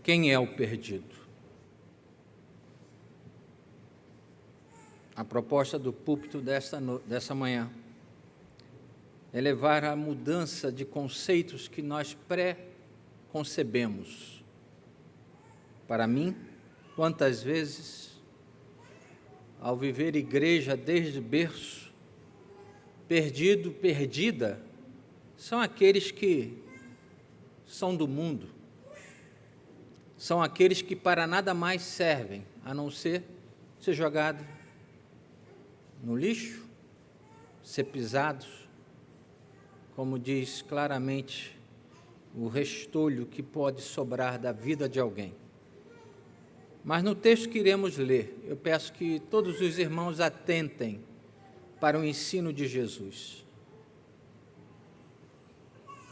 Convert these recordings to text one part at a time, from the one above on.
Quem é o perdido? A proposta do púlpito dessa manhã é levar a mudança de conceitos que nós pré-concebemos. Para mim, quantas vezes, ao viver igreja desde berço, perdido, perdida, são aqueles que são do mundo, são aqueles que para nada mais servem, a não ser jogado no lixo, ser pisados, como diz claramente o restolho que pode sobrar da vida de alguém. Mas no texto que iremos ler, eu peço que todos os irmãos atentem para o ensino de Jesus.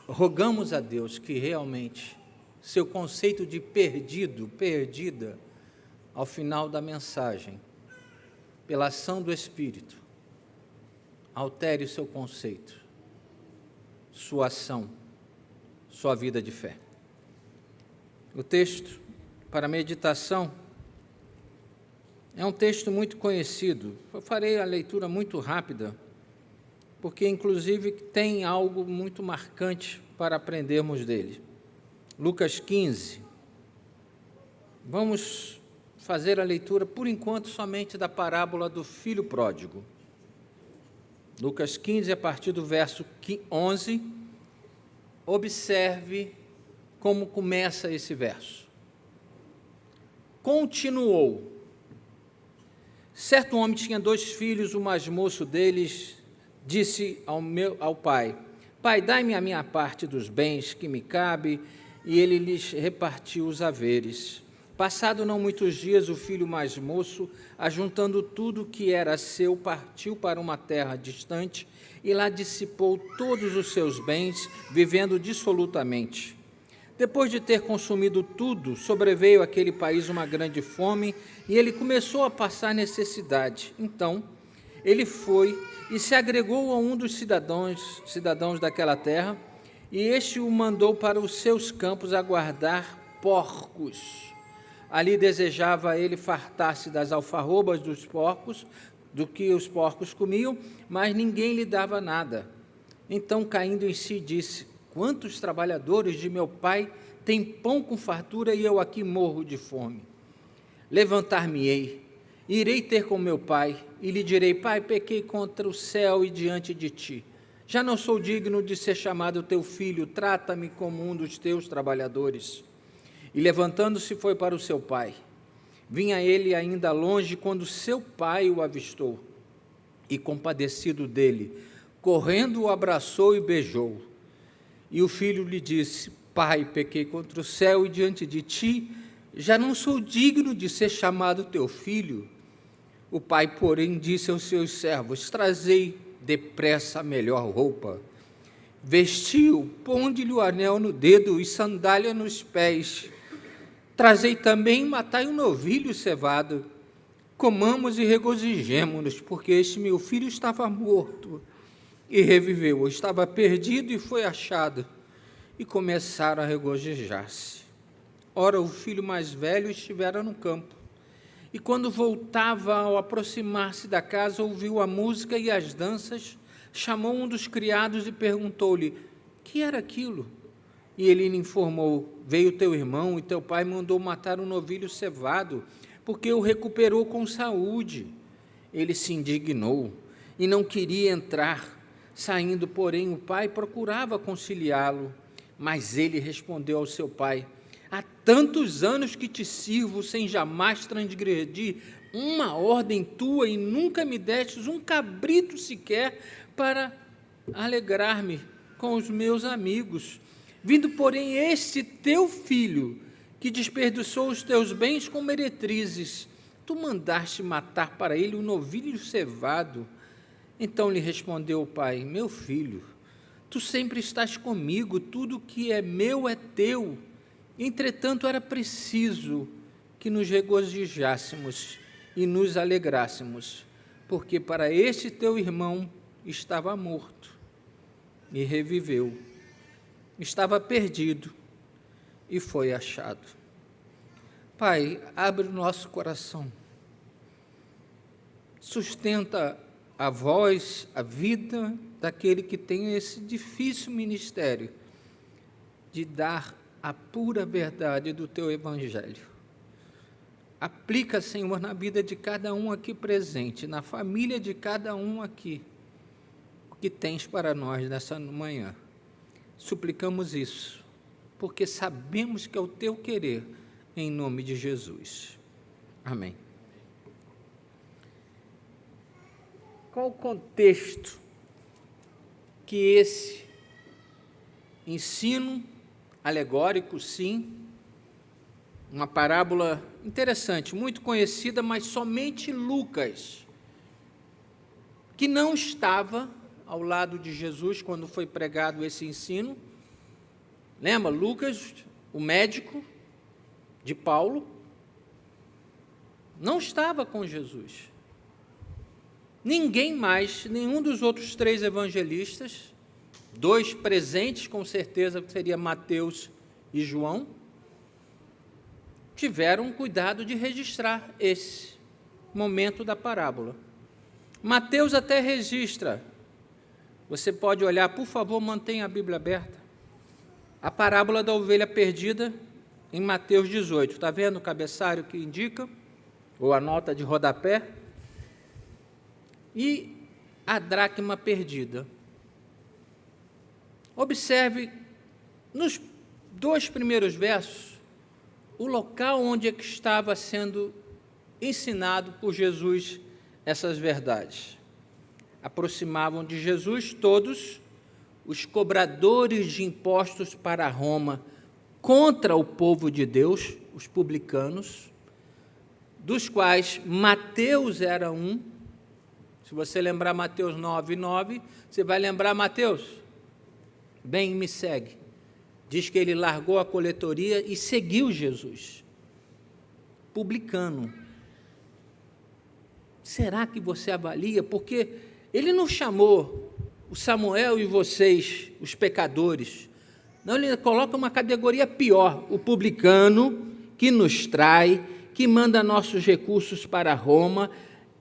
Rogamos a Deus que realmente seu conceito de perdido, perdida, ao final da mensagem, pela ação do Espírito, altere o seu conceito, sua ação, sua vida de fé. O texto para meditação é um texto muito conhecido. Eu farei a leitura muito rápida, porque inclusive tem algo muito marcante para aprendermos dele. Lucas 15. Vamos fazer a leitura, por enquanto, somente da parábola do filho pródigo. Lucas 15, a partir do verso 11, observe como começa esse verso. Continuou. Certo homem tinha 2 filhos, o mais moço deles disse ao pai: Pai, dai-me a minha parte dos bens que me cabe, e ele lhes repartiu os haveres. Passado não muitos dias, o filho mais moço, ajuntando tudo que era seu, partiu para uma terra distante e lá dissipou todos os seus bens, vivendo dissolutamente. Depois de ter consumido tudo, sobreveio àquele país uma grande fome e ele começou a passar necessidade. Então, ele foi e se agregou a um dos cidadãos daquela terra, e este o mandou para os seus campos a guardar porcos. Ali desejava ele fartar-se das alfarrobas dos porcos, do que os porcos comiam, mas ninguém lhe dava nada. Então, caindo em si, disse: Quantos trabalhadores de meu pai têm pão com fartura e eu aqui morro de fome? Levantar-me-ei, irei ter com meu pai e lhe direi: Pai, pequei contra o céu e diante de ti. Já não sou digno de ser chamado teu filho, trata-me como um dos teus trabalhadores. E levantando-se foi para o seu pai. Vinha ele ainda longe quando seu pai o avistou, e compadecido dele, correndo o abraçou e beijou. E o filho lhe disse: Pai, pequei contra o céu e diante de ti, já não sou digno de ser chamado teu filho. O pai, porém, disse aos seus servos: Trazei depressa a melhor roupa, vestiu, ponde-lhe o anel no dedo e sandália nos pés. Trazei também, matai um novilho cevado, comamos e regozijemo-nos, porque este meu filho estava morto e reviveu, estava perdido e foi achado, e começaram a regozijar-se. Ora, o filho mais velho estivera no campo, e quando voltava, ao aproximar-se da casa, ouviu a música e as danças, chamou um dos criados e perguntou-lhe: que era aquilo? E ele lhe informou: veio teu irmão e teu pai mandou matar um novilho cevado, porque o recuperou com saúde. Ele se indignou e não queria entrar. Saindo, porém, o pai procurava conciliá-lo, mas ele respondeu ao seu pai: há tantos anos que te sirvo sem jamais transgredir uma ordem tua e nunca me destes um cabrito sequer para alegrar-me com os meus amigos. Vindo, porém, este teu filho, que desperdiçou os teus bens com meretrizes, tu mandaste matar para ele um novilho cevado. Então lhe respondeu o pai: meu filho, tu sempre estás comigo, tudo que é meu é teu. Entretanto, era preciso que nos regozijássemos e nos alegrássemos, porque para este teu irmão estava morto e reviveu, estava perdido e foi achado. Pai, abre o nosso coração, sustenta a voz, a vida daquele que tem esse difícil ministério de dar a pura verdade do Teu Evangelho. Aplica, Senhor, na vida de cada um aqui presente, na família de cada um aqui, o que Tens para nós nessa manhã. Suplicamos isso, porque sabemos que é o Teu querer, em nome de Jesus. Amém. Qual o contexto que esse ensino alegórico, sim, uma parábola interessante, muito conhecida, mas somente Lucas, que não estava ao lado de Jesus quando foi pregado esse ensino. Lembra, Lucas, o médico de Paulo, não estava com Jesus. Ninguém mais, nenhum dos outros 3 evangelistas, 2 presentes, com certeza, que seria Mateus e João, tiveram cuidado de registrar esse momento da parábola. Mateus até registra, você pode olhar, por favor, mantenha a Bíblia aberta, a parábola da ovelha perdida, em Mateus 18, está vendo o cabeçalho que indica, ou a nota de rodapé? E a dracma perdida. Observe, nos 2 primeiros versos, o local onde é que estava sendo ensinado por Jesus essas verdades. Aproximavam de Jesus todos os cobradores de impostos para Roma, contra o povo de Deus, os publicanos, dos quais Mateus era um. Se você lembrar Mateus 9:9, você vai lembrar Mateus, bem, me segue. Diz que ele largou a coletoria e seguiu Jesus. Publicano. Será que você avalia? Porque ele não chamou o Samuel e vocês, os pecadores. Não, ele coloca uma categoria pior, o publicano, que nos trai, que manda nossos recursos para Roma.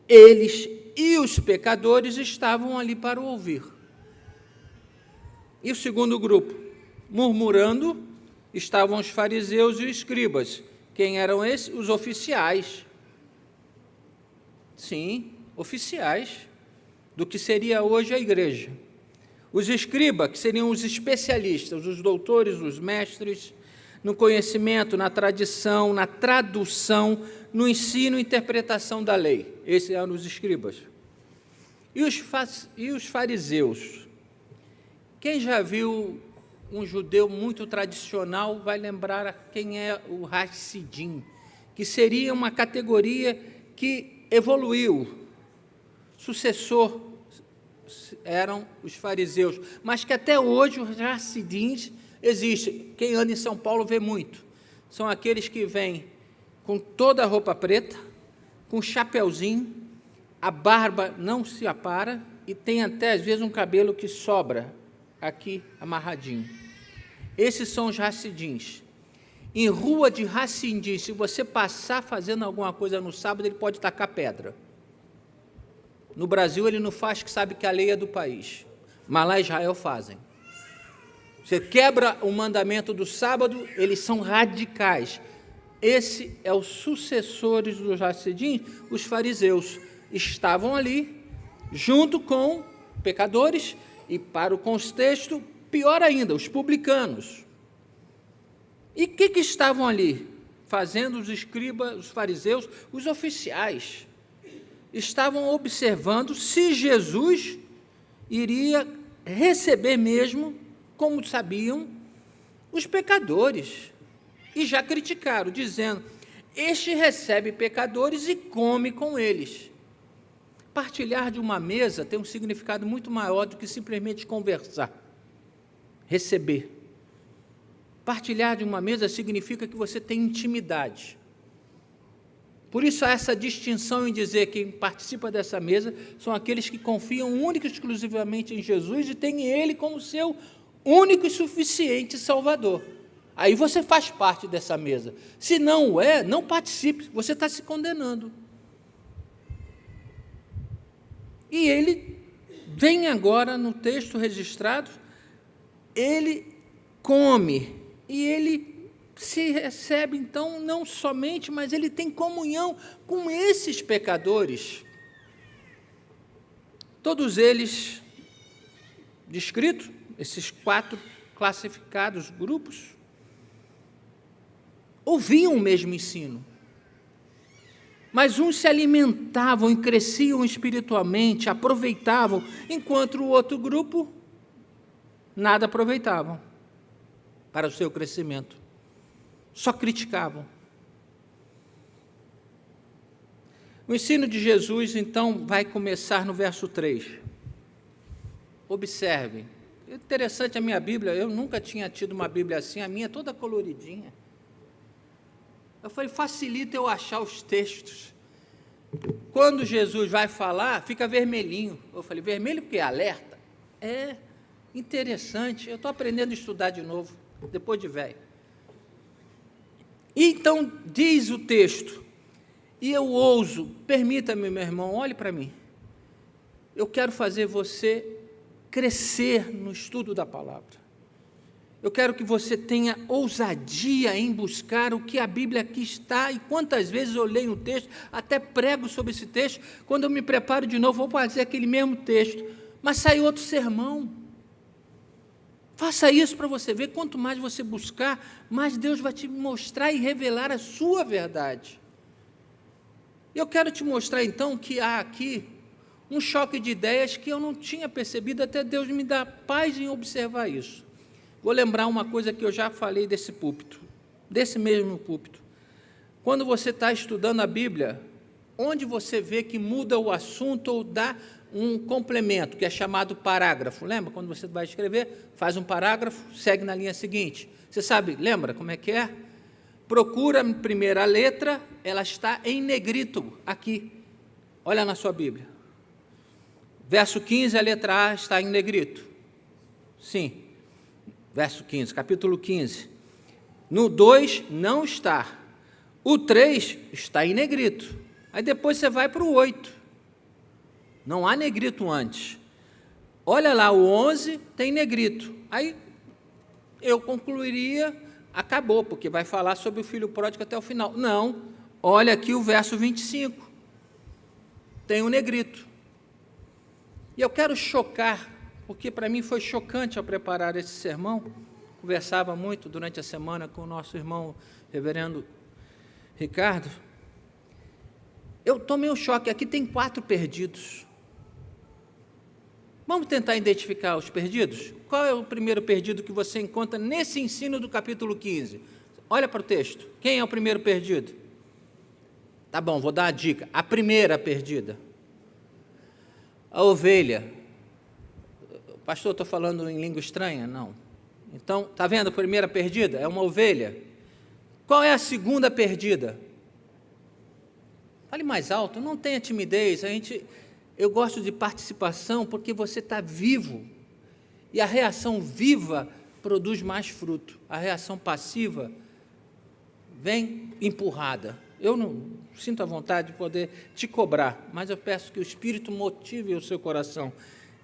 Eles e os pecadores estavam ali para ouvir. E o segundo grupo, murmurando, estavam os fariseus e os escribas. Quem eram esses? Os oficiais. Sim, oficiais do que seria hoje a igreja. Os escribas, que seriam os especialistas, os doutores, os mestres, no conhecimento, na tradição, na tradução, no ensino e interpretação da lei. Esses eram os escribas. E os fariseus? Quem já viu um judeu muito tradicional vai lembrar quem é o Hassidim, que seria uma categoria que evoluiu, sucessor eram os fariseus, mas que até hoje os Hassidins existem. Quem anda em São Paulo vê muito. São aqueles que vêm com toda a roupa preta, com chapeuzinho, a barba não se apara e tem até, às vezes, um cabelo que sobra aqui, amarradinho. Esses são os Hassidins. Em rua de Hassidim, se você passar fazendo alguma coisa no sábado, ele pode tacar pedra. No Brasil, ele não faz, que sabe que a lei é do país. Mas lá em Israel fazem. Você quebra o mandamento do sábado, eles são radicais. Esse é os sucessores dos Hassidim, os fariseus. Estavam ali, junto com pecadores, e para o contexto, pior ainda, os publicanos. E o que estavam ali fazendo os escribas, os fariseus, os oficiais? Estavam observando se Jesus iria receber mesmo, como sabiam, os pecadores. E já criticaram, dizendo, este recebe pecadores e come com eles. Partilhar de uma mesa tem um significado muito maior do que simplesmente conversar, receber. Partilhar de uma mesa significa que você tem intimidade. Por isso há essa distinção em dizer que quem participa dessa mesa são aqueles que confiam única e exclusivamente em Jesus e têm Ele como seu único e suficiente Salvador. aí você faz parte dessa mesa. Se não é, não participe, você está se condenando. E ele vem agora no texto registrado, ele come, e ele se recebe, então, não somente, mas ele tem comunhão com esses pecadores. Todos eles descritos, esses 4 classificados grupos, ouviam o mesmo ensino, mas uns se alimentavam e cresciam espiritualmente, aproveitavam, enquanto o outro grupo nada aproveitavam para o seu crescimento, só criticavam. O ensino de Jesus, então, vai começar no verso 3. Observe, interessante a minha Bíblia, eu nunca tinha tido uma Bíblia assim, a minha é toda coloridinha. Eu falei, facilita eu achar os textos. Quando Jesus vai falar, fica vermelhinho. Eu falei, vermelho porque é alerta? É interessante, eu estou aprendendo a estudar de novo, depois de velho. Então, diz o texto, e eu ouso, permita-me, meu irmão, olhe para mim. Eu quero fazer você crescer no estudo da palavra. Eu quero que você tenha ousadia em buscar o que a Bíblia aqui está, e quantas vezes eu leio um texto, até prego sobre esse texto, quando eu me preparo de novo, vou fazer aquele mesmo texto, mas sai outro sermão. Faça isso para você ver, quanto mais você buscar, mais Deus vai te mostrar e revelar a sua verdade. Eu quero te mostrar, então, que há aqui um choque de ideias que eu não tinha percebido, até Deus me dá paz em observar isso. Vou lembrar uma coisa que eu já falei desse púlpito, desse mesmo púlpito. Quando você está estudando a Bíblia, onde você vê que muda o assunto ou dá um complemento, que é chamado parágrafo. Lembra? Quando você vai escrever, faz um parágrafo, segue na linha seguinte. Você sabe, lembra como é que é? Procura a primeira letra, ela está em negrito aqui. Olha na sua Bíblia. Verso 15, a letra A está em negrito. Sim. Verso 15, capítulo 15. No 2, não está. O 3 está em negrito. Aí depois você vai para o 8. Não há negrito antes. Olha lá, o 11 tem negrito. Aí eu concluiria, acabou, porque vai falar sobre o filho pródigo até o final. Não, olha aqui o verso 25. Tem um negrito. E eu quero chocar, porque para mim foi chocante ao preparar esse sermão. Conversava muito durante a semana com o nosso irmão reverendo Ricardo. Eu tomei um choque, aqui tem 4 perdidos. Vamos tentar identificar os perdidos? Qual é o primeiro perdido que você encontra nesse ensino do capítulo 15? Olha para o texto. Quem é o primeiro perdido? Tá bom, vou dar uma dica. A primeira perdida. A ovelha. Pastor, estou falando em língua estranha? Não. Então, está vendo a primeira perdida? É uma ovelha. Qual é a segunda perdida? Fale mais alto, não tenha timidez. Eu gosto de participação porque você está vivo. E a reação viva produz mais fruto. A reação passiva vem empurrada. Eu não sinto a vontade de poder te cobrar, mas eu peço que o Espírito motive o seu coração.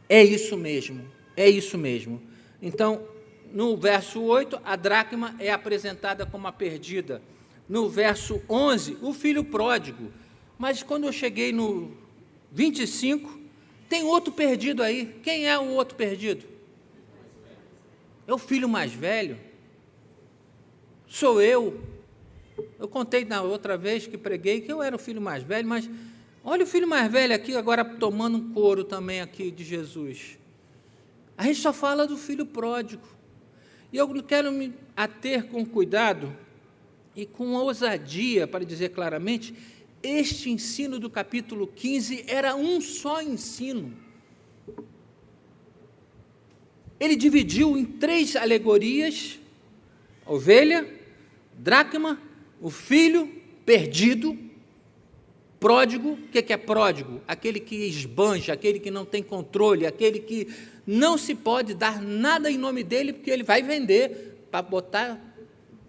É isso mesmo, é isso mesmo. Então, no verso 8, a dracma é apresentada como a perdida. No verso 11, o filho pródigo. Mas quando eu cheguei no 25, tem outro perdido aí. Quem é o outro perdido? É o filho mais velho. Sou eu. Eu contei na outra vez que preguei que eu era o filho mais velho, mas olha o filho mais velho aqui, agora tomando um couro também aqui de Jesus. A gente só fala do filho pródigo. E eu quero me ater com cuidado e com ousadia, para dizer claramente, este ensino do capítulo 15 era um só ensino. Ele dividiu em 3 alegorias: a ovelha, dracma, o filho perdido, pródigo. O que é pródigo? Aquele que esbanja, aquele que não tem controle, aquele que não se pode dar nada em nome dele, porque ele vai vender para botar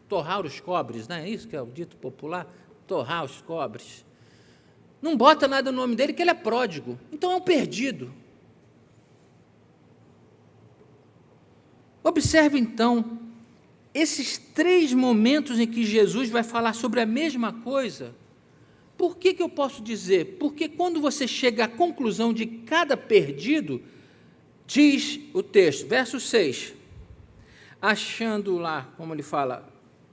torrar os cobres, não é isso que é o dito popular? Torrar os cobres. Não bota nada no nome dele, que ele é pródigo. Então é um perdido. Observe, então, esses 3 momentos em que Jesus vai falar sobre a mesma coisa. Por que eu posso dizer? Porque quando você chega à conclusão de cada perdido, diz o texto, verso 6, achando lá, como ele fala,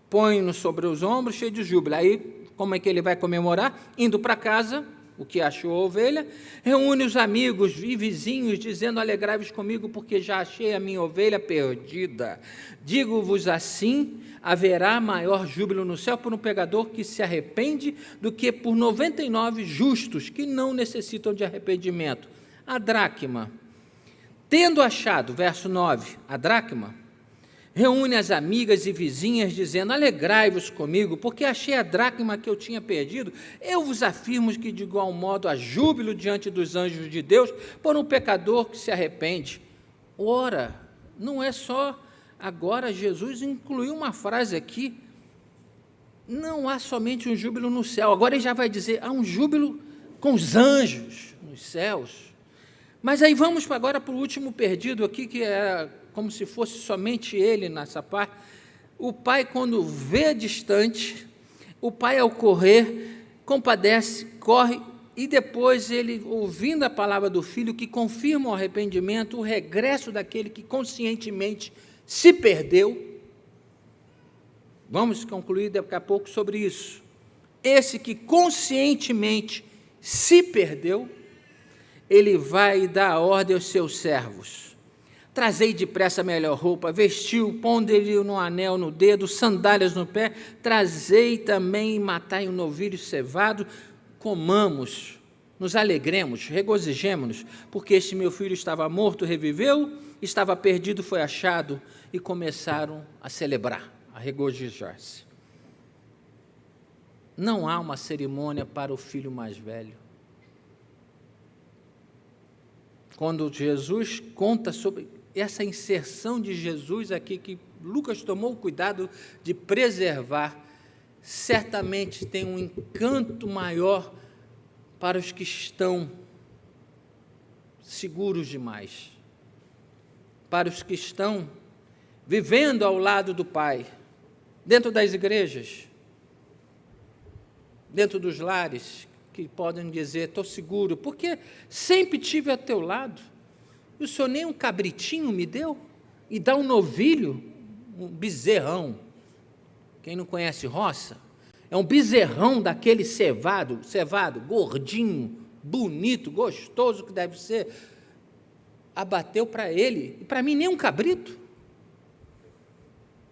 põe-no sobre os ombros, cheio de júbilo. Aí, como é que ele vai comemorar? Indo para casa, o que achou a ovelha, reúne os amigos e vizinhos, dizendo, alegrai-vos comigo, porque já achei a minha ovelha perdida. Digo-vos assim, haverá maior júbilo no céu por um pecador que se arrepende do que por 99 justos, que não necessitam de arrependimento. A dracma, tendo achado, verso 9, a dracma, reúne as amigas e vizinhas, dizendo, alegrai-vos comigo, porque achei a dracma que eu tinha perdido. Eu vos afirmo que, de igual modo, há júbilo diante dos anjos de Deus por um pecador que se arrepende. Ora, não é só agora, Jesus incluiu uma frase aqui, não há somente um júbilo no céu, agora ele já vai dizer, há um júbilo com os anjos nos céus. Mas aí vamos agora para o último perdido aqui, que é como se fosse somente ele nessa parte. O pai, quando vê distante, o pai, ao correr, compadece, corre, e depois ele, ouvindo a palavra do filho, que confirma o arrependimento, o regresso daquele que conscientemente se perdeu. Vamos concluir daqui a pouco sobre isso. Esse que conscientemente se perdeu, ele vai dar a ordem aos seus servos. Trazei depressa a melhor roupa, vestiu, pondo-lhe um anel no dedo, sandálias no pé, trazei também e matai um novilho cevado, comamos, nos alegremos, regozijemo-nos, porque este meu filho estava morto, reviveu, estava perdido, foi achado, e começaram a celebrar, a regozijar-se. Não há uma cerimônia para o filho mais velho. Quando Jesus conta sobre essa inserção de Jesus aqui, que Lucas tomou o cuidado de preservar, certamente tem um encanto maior para os que estão seguros demais, para os que estão vivendo ao lado do Pai, dentro das igrejas, dentro dos lares, que podem dizer, estou seguro, porque sempre tive a teu lado. O Senhor nem um cabritinho me deu? E dá um novilho, um bezerrão. Quem não conhece roça? É um bezerrão daquele cevado, gordinho, bonito, gostoso que deve ser. Abateu para ele, e para mim nem um cabrito.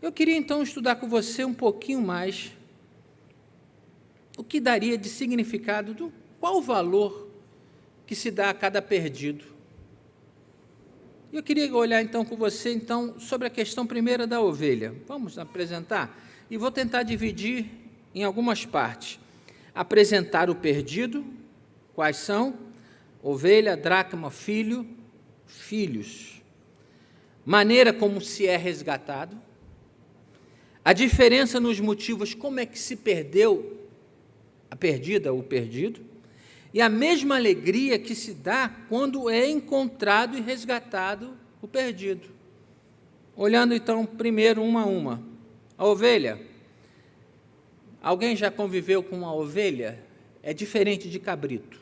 Eu queria então estudar com você um pouquinho mais o que daria de significado, qual o valor que se dá a cada perdido. Eu queria olhar então com você sobre a questão primeira da ovelha. Vamos apresentar? E vou tentar dividir em algumas partes. Apresentar o perdido, quais são? Ovelha, dracma, filho, filhos. Maneira como se é resgatado. A diferença nos motivos, como é que se perdeu a perdida, o perdido, e a mesma alegria que se dá quando é encontrado e resgatado o perdido. Olhando então primeiro uma a uma. A ovelha. Alguém já conviveu com uma ovelha? É diferente de cabrito.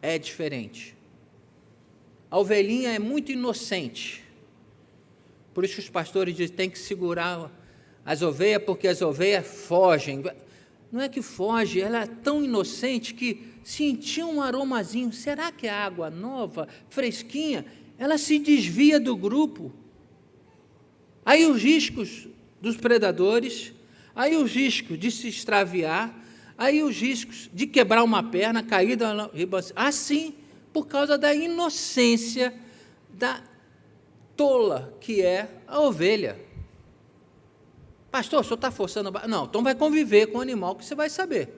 É diferente. A ovelhinha é muito inocente. Por isso que os pastores dizem que tem que segurar as ovelhas, porque as ovelhas fogem. Não é que foge, ela é tão inocente que sentia um aromazinho. Será que é água nova, fresquinha? Ela se desvia do grupo. Aí os riscos dos predadores, aí os riscos de se extraviar, aí os riscos de quebrar uma perna, cair da ribanceira. Assim, por causa da inocência, da tola que é a ovelha. Pastor, o senhor está forçando a barra? Não, então vai conviver com o animal que você vai saber.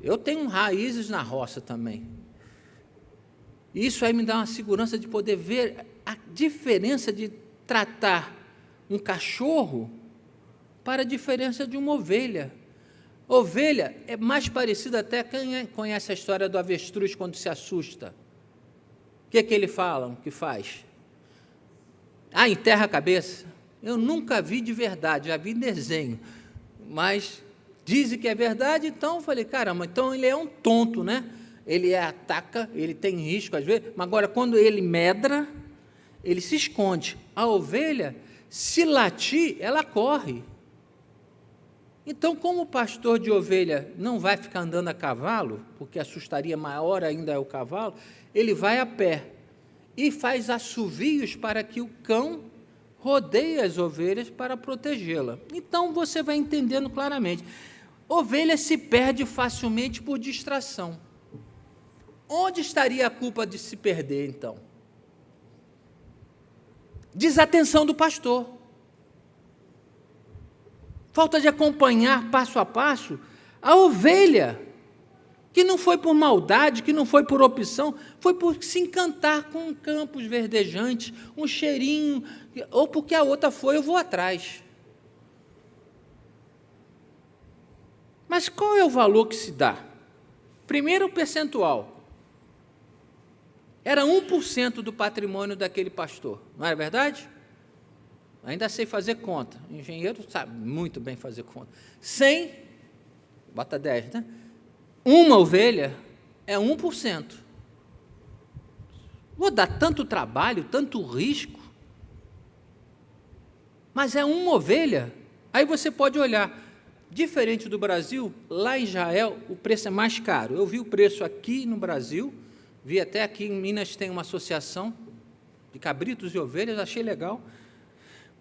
Eu tenho raízes na roça também. Isso aí me dá uma segurança de poder ver a diferença de tratar um cachorro para a diferença de uma ovelha. Ovelha é mais parecida até, quem conhece a história do avestruz quando se assusta. O que é que ele fala, que faz? Enterra a cabeça. Eu nunca vi de verdade, já vi em desenho, mas dizem que é verdade, então eu falei, caramba, então ele é um tonto, né? Ele ataca, ele tem risco às vezes, mas agora quando ele medra, ele se esconde. A ovelha, se latir, ela corre. Então, como o pastor de ovelha não vai ficar andando a cavalo, porque assustaria maior ainda é o cavalo, ele vai a pé e faz assovios para que o cão rodeie as ovelhas para protegê-la. Então, você vai entendendo claramente. Ovelha se perde facilmente por distração. Onde estaria a culpa de se perder, então? Desatenção do pastor. Falta de acompanhar passo a passo a ovelha, que não foi por maldade, que não foi por opção, foi por se encantar com campos verdejantes, um cheirinho, ou porque a outra foi, eu vou atrás. Mas qual é o valor que se dá? Primeiro, o percentual. Era 1% do patrimônio daquele pastor, não é verdade? Ainda sei fazer conta. O engenheiro sabe muito bem fazer conta. 100, bota 10, né? Uma ovelha é 1%. Vou dar tanto trabalho, tanto risco, mas é uma ovelha. Aí você pode olhar, diferente do Brasil, lá em Israel o preço é mais caro. Eu vi o preço aqui no Brasil, vi até aqui em Minas tem uma associação de cabritos e ovelhas, achei legal.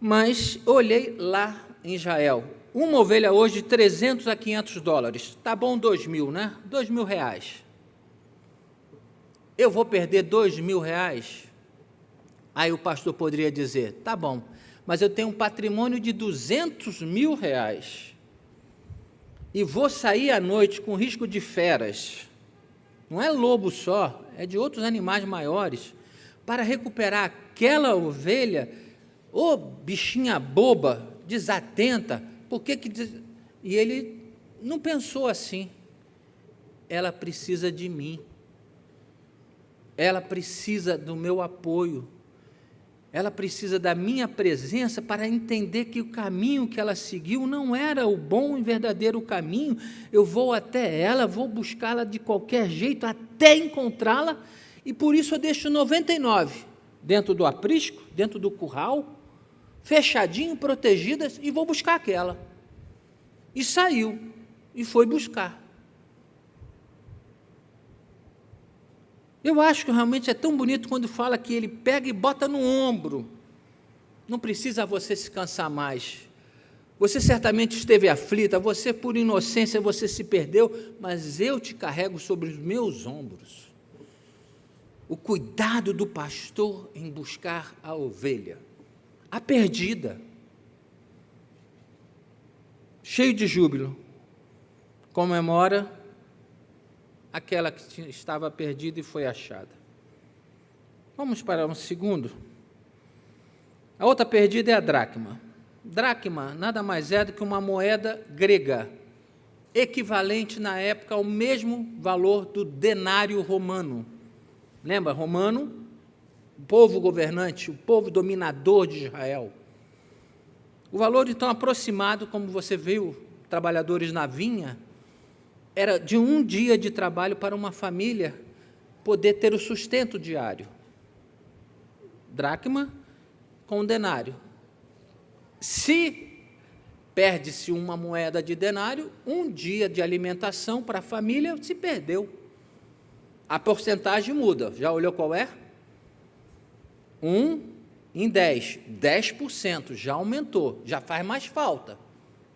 Mas olhei lá em Israel, uma ovelha hoje de 300 a 500 dólares, tá bom 2.000, né? 2.000 reais. Eu vou perder 2.000 reais? Aí o pastor poderia dizer, tá bom, mas eu tenho um patrimônio de 200.000 reais e vou sair à noite com risco de feras, não é lobo só, é de outros animais maiores, para recuperar aquela ovelha. Ô, bichinha boba, desatenta, por que que... E ele não pensou assim. Ela precisa de mim. Ela precisa do meu apoio. Ela precisa da minha presença para entender que o caminho que ela seguiu não era o bom e verdadeiro caminho. Eu vou até ela, vou buscá-la de qualquer jeito até encontrá-la, e por isso eu deixo 99 dentro do aprisco, dentro do curral, fechadinho, protegidas, e vou buscar aquela. E saiu, e foi buscar. Eu acho que realmente é tão bonito quando fala que ele pega e bota no ombro. Não precisa você se cansar mais. Você certamente esteve aflita, você por inocência, você se perdeu, mas eu te carrego sobre os meus ombros. O cuidado do pastor em buscar a ovelha, a perdida, cheio de júbilo, comemora aquela que estava perdida e foi achada. Vamos para um segundo. A outra perdida é a dracma. Dracma nada mais é do que uma moeda grega, equivalente na época ao mesmo valor do denário romano. Lembra, romano? O povo governante, o povo dominador de Israel. O valor, então, aproximado, como você viu, trabalhadores na vinha, era de um dia de trabalho para uma família poder ter o sustento diário. Dracma com denário. Se perde-se uma moeda de denário, um dia de alimentação para a família se perdeu. A porcentagem muda. Já olhou qual é? 1 em 10. 10% já aumentou, já faz mais falta.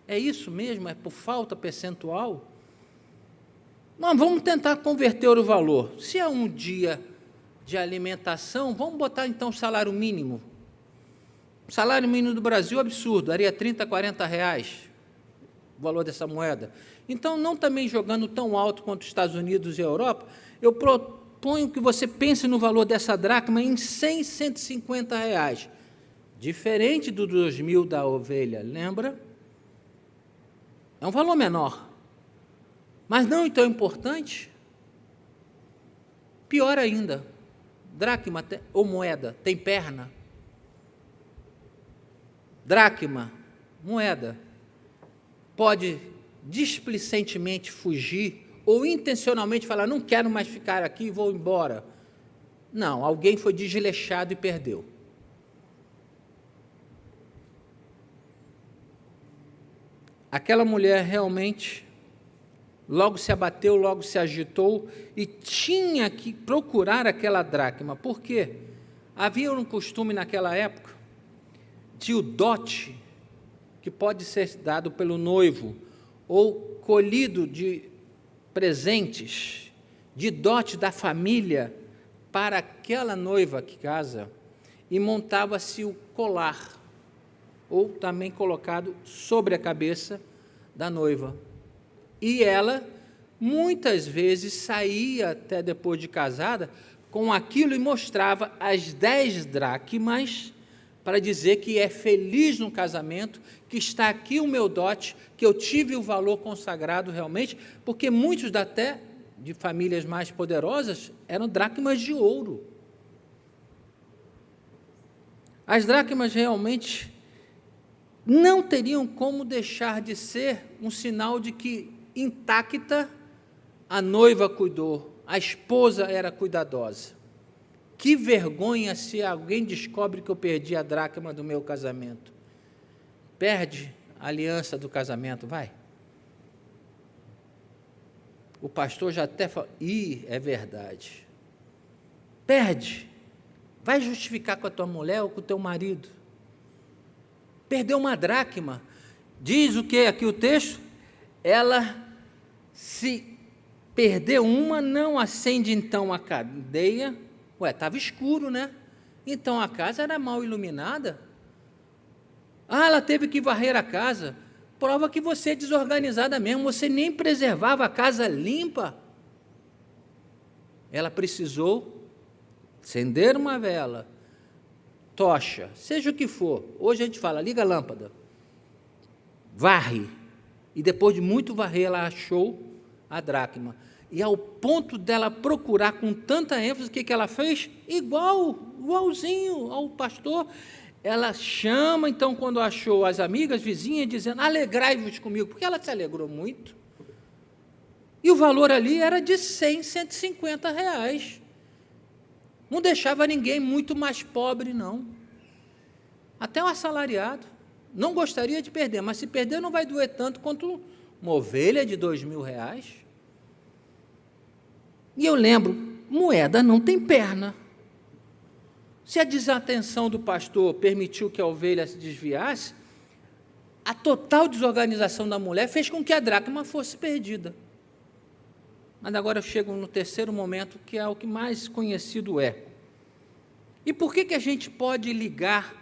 É isso mesmo? É por falta percentual? Nós vamos tentar converter o valor. Se é um dia de alimentação, vamos botar então o salário mínimo. O salário mínimo do Brasil é absurdo, daria 30, 40 reais o valor dessa moeda. Então, não também jogando tão alto quanto os Estados Unidos e a Europa, eu proponho que você pense no valor dessa dracma em 100, 150 reais. Diferente do 2.000 da ovelha, lembra? É um valor menor, mas não tão importante. Pior ainda, dracma ou moeda tem perna? Dracma, moeda, pode displicentemente fugir ou intencionalmente falar, não quero mais ficar aqui, vou embora. Não, alguém foi desleixado e perdeu. Aquela mulher realmente logo se abateu, logo se agitou e tinha que procurar aquela dracma. Por quê? Havia um costume naquela época de o dote, que pode ser dado pelo noivo, ou colhido de presentes, de dote da família, para aquela noiva que casa, e montava-se o colar, ou também colocado sobre a cabeça da noiva. E ela, muitas vezes, saía até depois de casada, com aquilo e mostrava as 10 dracmas, para dizer que é feliz no casamento, que está aqui o meu dote, que eu tive o valor consagrado realmente, porque muitos até de famílias mais poderosas eram dracmas de ouro. As dracmas realmente não teriam como deixar de ser um sinal de que intacta a noiva cuidou, a esposa era cuidadosa. Que vergonha se alguém descobre que eu perdi a dracma do meu casamento. Perde a aliança do casamento, vai. O pastor já até fala, é verdade. Perde. Vai justificar com a tua mulher ou com o teu marido. Perdeu uma dracma. Diz o que aqui o texto? Ela, se perdeu uma, não acende então a candeia. Estava escuro, né? Então a casa era mal iluminada. Ela teve que varrer a casa. Prova que você é desorganizada mesmo, você nem preservava a casa limpa. Ela precisou acender uma vela, tocha, seja o que for. Hoje a gente fala, liga a lâmpada, varre. E depois de muito varrer, ela achou a dracma. E ao ponto dela procurar com tanta ênfase, o que ela fez? Igualzinho ao pastor. Ela chama, então, quando achou as amigas, vizinhas, dizendo, alegrai-vos comigo, porque ela se alegrou muito. E o valor ali era de 100, 150 reais. Não deixava ninguém muito mais pobre, não. Até um assalariado. Não gostaria de perder, mas se perder não vai doer tanto quanto uma ovelha de 2.000 reais. E eu lembro, moeda não tem perna. Se a desatenção do pastor permitiu que a ovelha se desviasse, a total desorganização da mulher fez com que a dracma fosse perdida. Mas agora eu chego no terceiro momento, que é o que mais conhecido é. E por que a gente pode ligar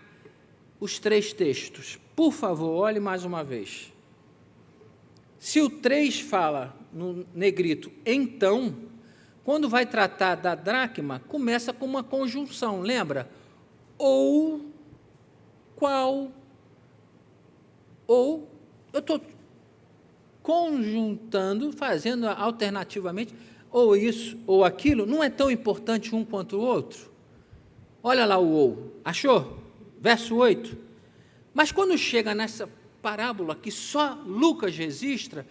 os 3 textos? Por favor, olhe mais uma vez. Se o 3 fala no negrito, então, quando vai tratar da dracma, começa com uma conjunção, lembra? Ou, qual, ou, eu estou conjuntando, fazendo alternativamente, ou isso, ou aquilo, não é tão importante um quanto o outro? Olha lá o ou, achou? Verso 8. Mas quando chega nessa parábola que só Lucas registra,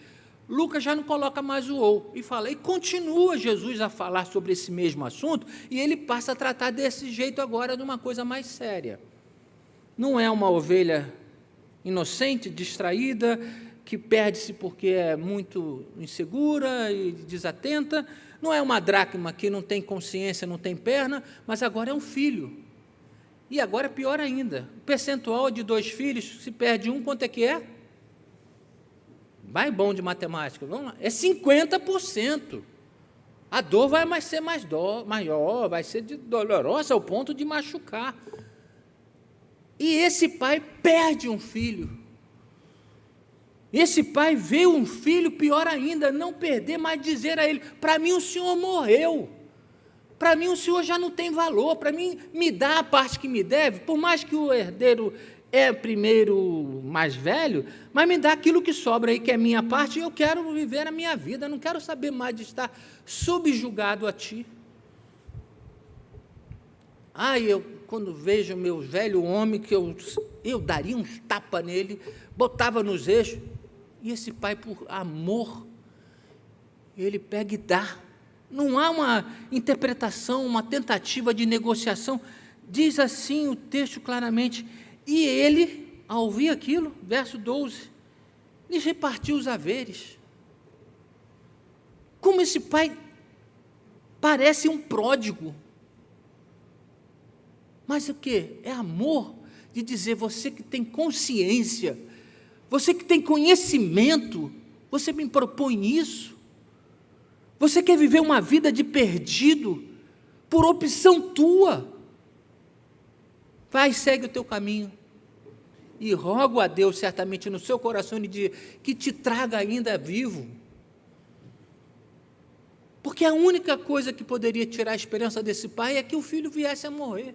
Lucas já não coloca mais o ou, e fala, e continua Jesus a falar sobre esse mesmo assunto, e ele passa a tratar desse jeito agora de uma coisa mais séria. Não é uma ovelha inocente, distraída, que perde-se porque é muito insegura e desatenta, não é uma dracma que não tem consciência, não tem perna, mas agora é um filho. E agora é pior ainda, o percentual de 2 filhos, se perde um, quanto é que é? Vai bom de matemática, vamos lá, é 50%. A dor vai ser maior, vai ser dolorosa ao ponto de machucar. E esse pai perde um filho. Esse pai vê um filho, pior ainda, não perder, mas dizer a ele, para mim o senhor morreu. para mim o senhor já não tem valor, para mim me dá a parte que me deve, por mais que o herdeiro é primeiro mais velho, mas me dá aquilo que sobra aí, que é minha parte, e eu quero viver a minha vida, não quero saber mais de estar subjugado a ti. Eu, quando vejo meu velho homem, que eu daria uns tapas nele, botava nos eixos, e esse pai, por amor, ele pega e dá. Não há uma interpretação, uma tentativa de negociação. Diz assim o texto claramente, e ele, ao ouvir aquilo, verso 12, lhes repartiu os haveres. Como esse pai parece um pródigo. Mas o quê? É amor de dizer, você que tem consciência, você que tem conhecimento, você me propõe isso? Você quer viver uma vida de perdido, por opção tua? Vai, segue o teu caminho. E rogo a Deus, certamente no seu coração, que te traga ainda vivo. Porque a única coisa que poderia tirar a esperança desse pai é que o filho viesse a morrer.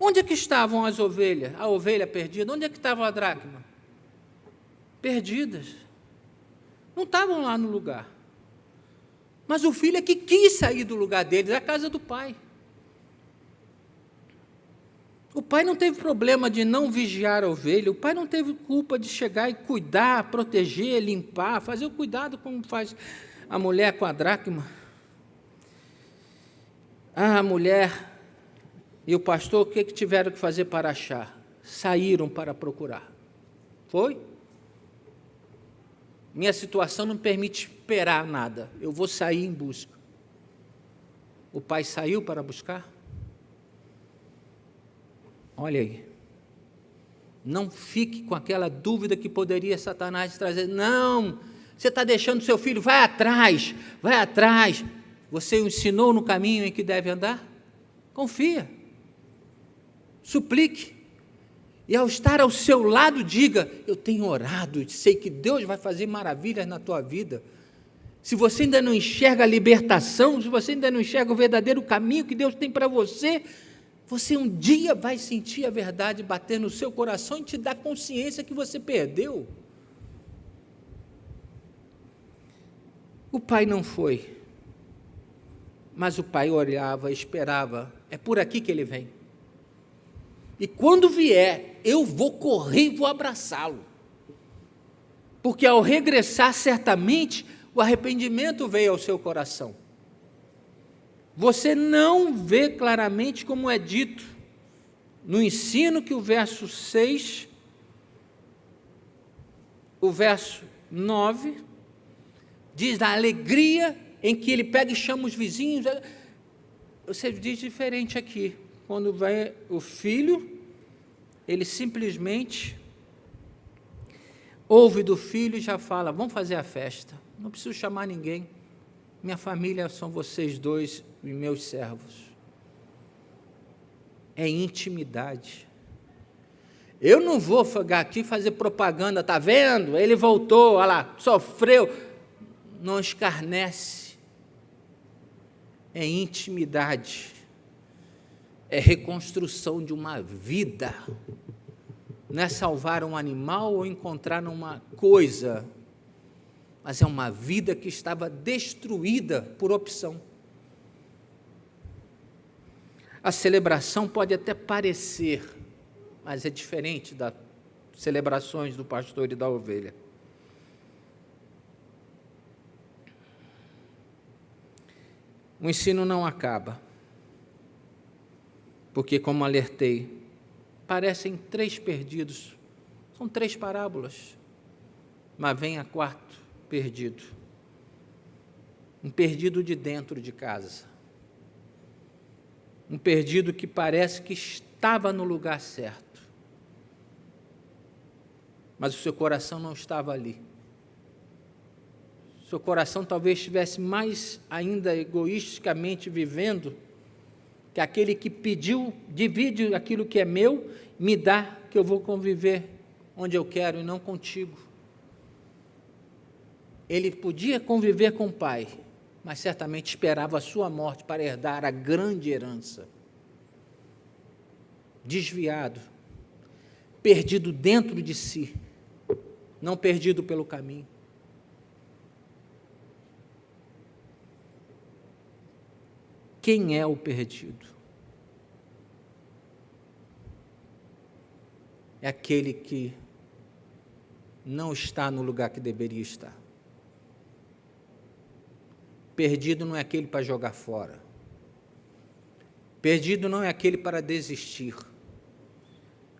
Onde é que estavam as ovelhas? A ovelha perdida? Onde é que estava a dracma? Perdidas. Não estavam lá no lugar. Mas o filho é que quis sair do lugar deles, da casa do pai. O pai não teve problema de não vigiar a ovelha, o pai não teve culpa de chegar e cuidar, proteger, limpar, fazer o cuidado como faz a mulher com a dracma. A mulher e o pastor, o que tiveram que fazer para achar? Saíram para procurar. Foi? Minha situação não permite esperar nada, eu vou sair em busca. O pai saiu para buscar? Olha aí, não fique com aquela dúvida que poderia Satanás trazer. Não, você está deixando seu filho, vai atrás. Você o ensinou no caminho em que deve andar? Confia, suplique, e ao estar ao seu lado, diga, eu tenho orado, sei que Deus vai fazer maravilhas na tua vida. Se você ainda não enxerga a libertação, se você ainda não enxerga o verdadeiro caminho que Deus tem para você, você um dia vai sentir a verdade bater no seu coração e te dar consciência que você perdeu. O pai não foi, mas o pai olhava, esperava, é por aqui que ele vem. E quando vier, eu vou correr e vou abraçá-lo. Porque ao regressar, certamente, o arrependimento veio ao seu coração. Você não vê claramente como é dito no ensino que o verso 6, o verso 9, diz da alegria em que ele pega e chama os vizinhos. Você diz diferente aqui. Quando vai o filho, ele simplesmente ouve do filho e já fala, vamos fazer a festa, não preciso chamar ninguém, minha família são vocês dois e meus servos. É intimidade. Eu não vou aqui fazer propaganda, está vendo? Ele voltou, olha lá, sofreu. Não escarnece. É intimidade. É reconstrução de uma vida. Não é salvar um animal ou encontrar uma coisa, mas é uma vida que estava destruída por opção. A celebração pode até parecer, mas é diferente das celebrações do pastor e da ovelha. O ensino não acaba, porque, como alertei, parecem 3 perdidos, são 3 parábolas, mas vem a 4º perdido, um perdido de dentro de casa, um perdido que parece que estava no lugar certo, mas o seu coração não estava ali. Seu coração talvez estivesse mais ainda egoisticamente vivendo, que aquele que pediu, divide aquilo que é meu, me dá, que eu vou conviver onde eu quero e não contigo. Ele podia conviver com o pai, mas certamente esperava a sua morte para herdar a grande herança. Desviado, perdido dentro de si, não perdido pelo caminho. Quem é o perdido? É aquele que não está no lugar que deveria estar. Perdido não é aquele para jogar fora. Perdido não é aquele para desistir.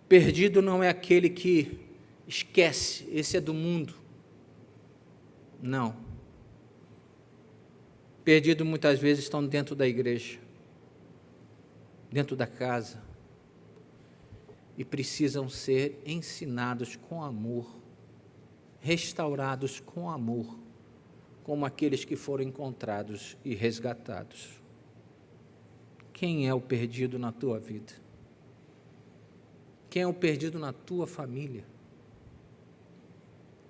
Perdido não é aquele que esquece, esse é do mundo. Não. Perdido muitas vezes estão dentro da igreja, dentro da casa, e precisam ser ensinados com amor, restaurados com amor, como aqueles que foram encontrados e resgatados. Quem é o perdido na tua vida? Quem é o perdido na tua família?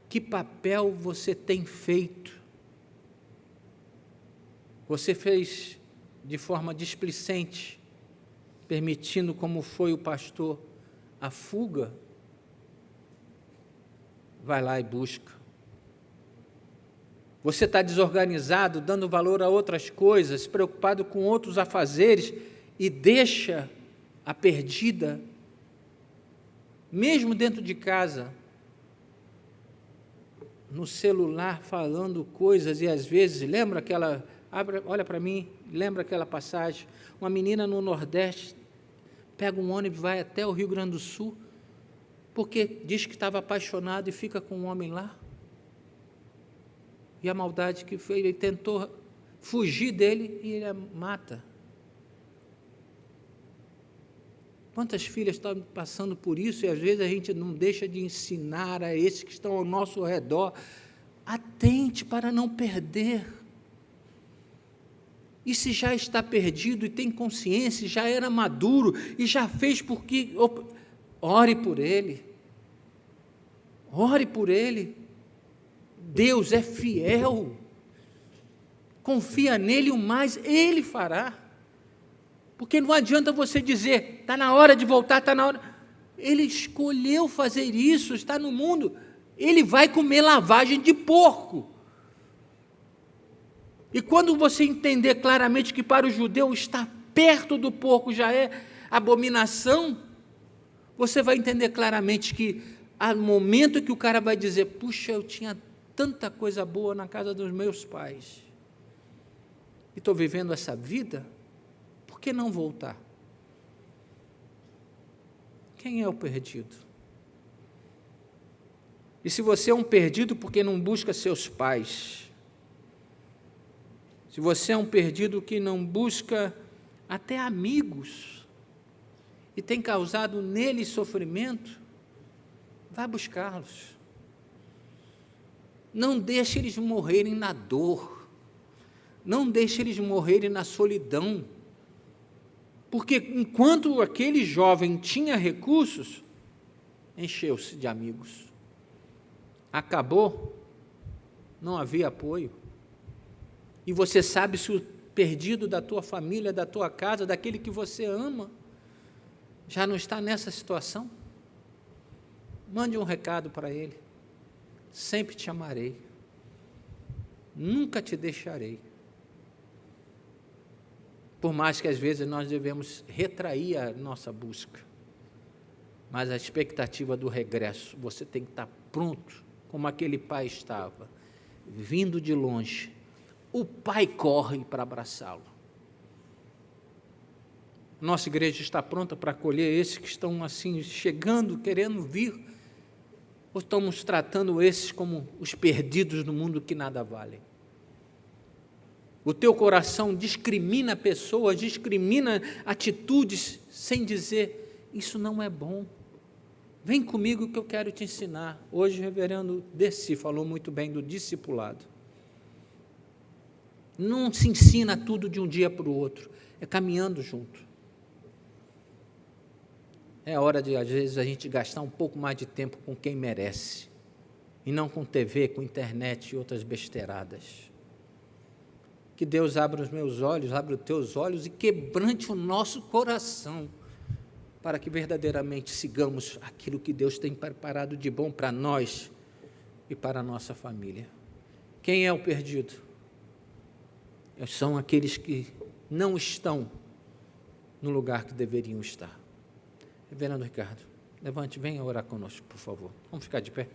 Que papel você tem feito? Você fez de forma displicente, permitindo, como foi o pastor, a fuga? Vai lá e busca. Você está desorganizado, dando valor a outras coisas, preocupado com outros afazeres, e deixa a perdida, mesmo dentro de casa, no celular, falando coisas, e às vezes, lembra aquela, olha para mim, lembra aquela passagem, uma menina no Nordeste, pega um ônibus, vai até o Rio Grande do Sul, porque diz que estava apaixonado e fica com um homem lá. E a maldade que foi, ele tentou fugir dele e ele a mata. Quantas filhas estão passando por isso e às vezes a gente não deixa de ensinar a esses que estão ao nosso redor, atente para não perder. E se já está perdido e tem consciência, já era maduro e já fez porque, ore por ele. Ore por ele. Deus é fiel. Confia nele, o mais ele fará. Porque não adianta você dizer, está na hora de voltar, está na hora. Ele escolheu fazer isso, está no mundo. Ele vai comer lavagem de porco. E quando você entender claramente que para o judeu estar perto do porco já é abominação, você vai entender claramente que há um momento que o cara vai dizer, puxa, eu tinha tanta coisa boa na casa dos meus pais, e estou vivendo essa vida, por que não voltar? Quem é o perdido? E se você é um perdido porque não busca seus pais, se você é um perdido que não busca até amigos, e tem causado neles sofrimento, vá buscá-los. Não deixe eles morrerem na dor, não deixe eles morrerem na solidão, porque enquanto aquele jovem tinha recursos, encheu-se de amigos. Acabou, não havia apoio. E você sabe se o perdido da tua família, da tua casa, daquele que você ama, já não está nessa situação? Mande um recado para ele. Sempre te amarei, nunca te deixarei. Por mais que às vezes nós devemos retrair a nossa busca, mas a expectativa do regresso, você tem que estar pronto, como aquele pai estava, vindo de longe, o pai corre para abraçá-lo. Nossa igreja está pronta para acolher esses que estão assim, chegando, querendo vir, ou estamos tratando esses como os perdidos no mundo que nada valem? O teu coração discrimina pessoas, discrimina atitudes, sem dizer, isso não é bom. Vem comigo que eu quero te ensinar. Hoje o reverendo Deci falou muito bem do discipulado. Não se ensina tudo de um dia para o outro, é caminhando junto. É hora de, às vezes, a gente gastar um pouco mais de tempo com quem merece, e não com TV, com internet e outras besteiradas. Que Deus abra os meus olhos, abra os teus olhos e quebrante o nosso coração, para que verdadeiramente sigamos aquilo que Deus tem preparado de bom para nós e para a nossa família. Quem é o perdido? São aqueles que não estão no lugar que deveriam estar. Reverendo Ricardo, levante, venha orar conosco, por favor. Vamos ficar de pé.